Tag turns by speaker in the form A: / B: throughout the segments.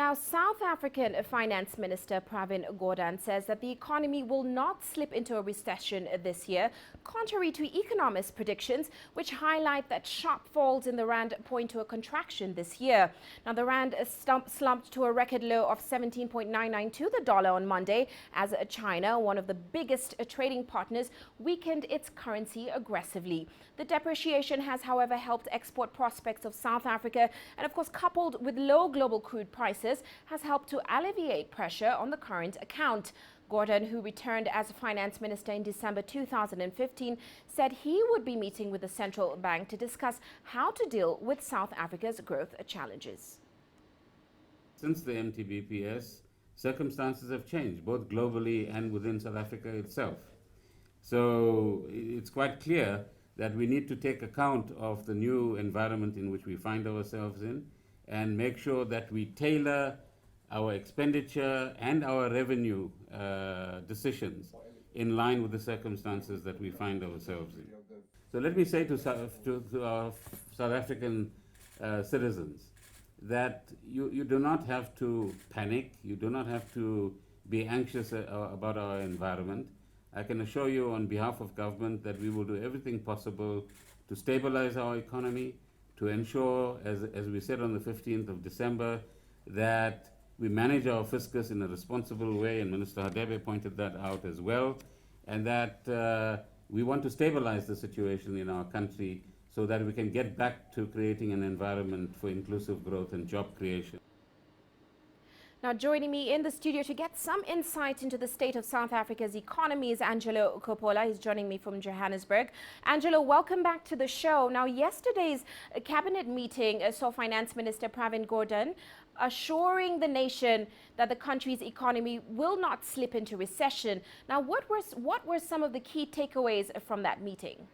A: Now, South African Finance Minister Pravin Gordhan says that the economy will not slip into a recession this year, contrary to economists' predictions, which highlight that sharp falls in the rand point to a contraction this year. Now, the rand slumped to a record low of 17.99 to the dollar on Monday as China, one of the biggest trading partners, weakened its currency aggressively. The depreciation has, however, helped export prospects of South Africa, and of course, coupled with low global crude prices, has helped to alleviate pressure on the current account. Gordhan, who returned as finance minister in December 2015, said he would be meeting with the central bank to discuss how to deal with South Africa's growth challenges.
B: Since the MTBPS, circumstances have changed, both globally and within South Africa itself. So it's quite clear that we need to take account of the new environment in which we find ourselves in, and make sure that we tailor our expenditure and our revenue decisions in line with the circumstances that we find ourselves in. So let me say to our South African citizens that you do not have to panic, you do not have to be anxious about our environment. I can assure you on behalf of government that we will do everything possible to stabilize our economy, to ensure, as we said on the 15th of December, that we manage our fiscus in a responsible way, and Minister Hadebe pointed that out as well, and that we want to stabilize the situation in our country so that we can get back to creating an environment for inclusive growth and job creation.
A: Now, joining me in the studio to get some insight into the state of South Africa's economy is Angelo Coppola. He's joining me from Johannesburg. Angelo, welcome back to the show. Now, yesterday's cabinet meeting saw Finance Minister Pravin Gordhan assuring the nation that the country's economy will not slip into recession. Now, what were some of the key takeaways from that meeting?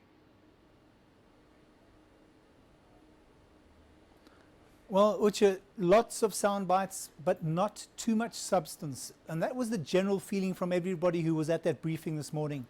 C: Well, Uche, lots of sound bites, but not too much substance. And that was the general feeling from everybody who was at that briefing this morning.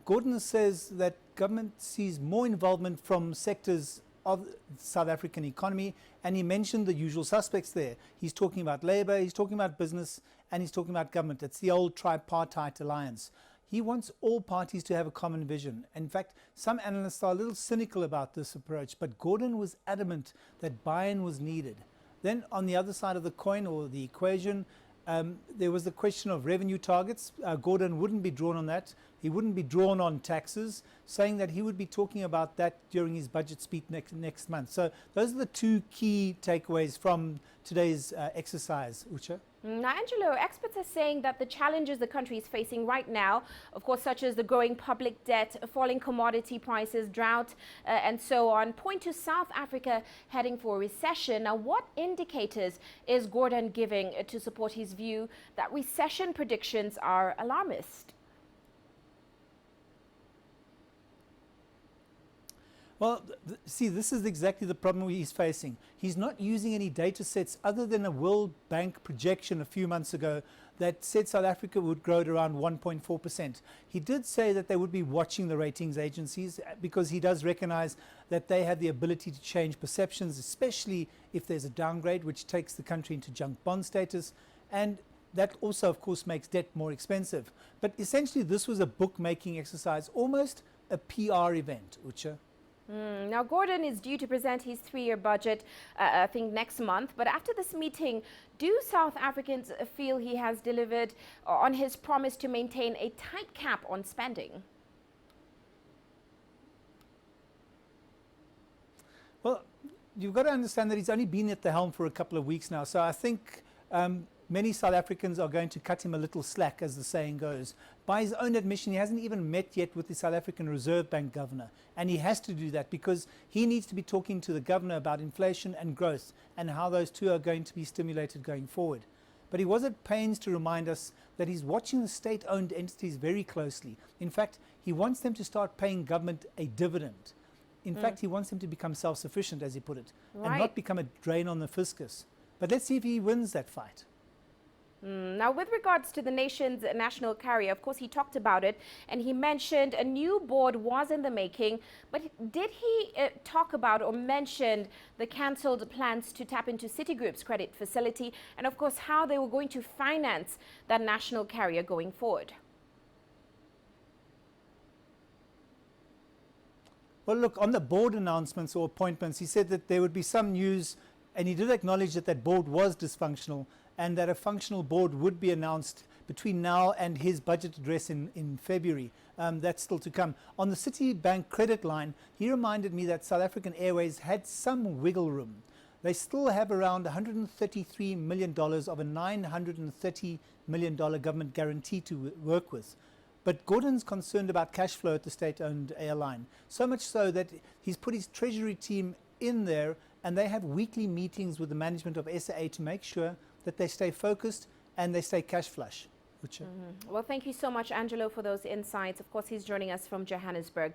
C: Gordhan says that government sees more involvement from sectors of the South African economy, and he mentioned the usual suspects there. He's talking about labor, he's talking about business, and he's talking about government. It's the old tripartite alliance. He wants all parties to have a common vision. In fact, some analysts are a little cynical about this approach, but Gordhan was adamant that buy-in was needed. Then on the other side of the coin, or the equation, there was the question of revenue targets. Gordhan wouldn't be drawn on that. He wouldn't be drawn on taxes, saying that he would be talking about that during his budget speech next month. So those are the two key takeaways from today's exercise, Uche.
A: Now, Angelo, experts are saying that the challenges the country is facing right now, of course, such as the growing public debt, falling commodity prices, drought, and so on, point to South Africa heading for a recession. Now, what indicators is Gordhan giving to support his view that recession predictions are alarmist?
C: Well, see, this is exactly the problem he's facing. He's not using any data sets other than a World Bank projection a few months ago that said South Africa would grow at around 1.4%. He did say that they would be watching the ratings agencies because he does recognize that they have the ability to change perceptions, especially if there's a downgrade, which takes the country into junk bond status. And that also, of course, makes debt more expensive. But essentially, this was a bookmaking exercise, almost a PR event, Uche.
A: Now, Gordhan is due to present his three-year budget, I think, next month. But after this meeting, do South Africans feel he has delivered on his promise to maintain a tight cap on spending?
C: Well, you've got to understand that he's only been at the helm for a couple of weeks now. So I think many South Africans are going to cut him a little slack, as the saying goes. By his own admission, he hasn't even met yet with the South African Reserve Bank governor. And he has to do that because he needs to be talking to the governor about inflation and growth and how those two are going to be stimulated going forward. But he was at pains to remind us that he's watching the state-owned entities very closely. In fact, he wants them to start paying government a dividend. In fact, he wants them to become self-sufficient, as he put it, and not become a drain on the fiscus. But let's see if he wins that fight.
A: Now, with regards to the nation's national carrier, of course, he talked about it and he mentioned a new board was in the making. But did he talk about or mention the cancelled plans to tap into Citigroup's credit facility and, of course, how they were going to finance that national carrier going forward?
C: Well, look, on the board announcements or appointments, he said that there would be some news, and he did acknowledge that that board was dysfunctional and that a functional board would be announced between now and his budget address in February. That's still to come. On the Citibank credit line, he reminded me that South African Airways had some wiggle room. They still have around $133 million of a $930 million government guarantee to work with. But Gordhan's concerned about cash flow at the state-owned airline, so much so that he's put his treasury team in there and they have weekly meetings with the management of SAA to make sure that they stay focused and they stay cash flush.
A: Well, thank you so much, Angelo, for those insights. Of course, he's joining us from Johannesburg.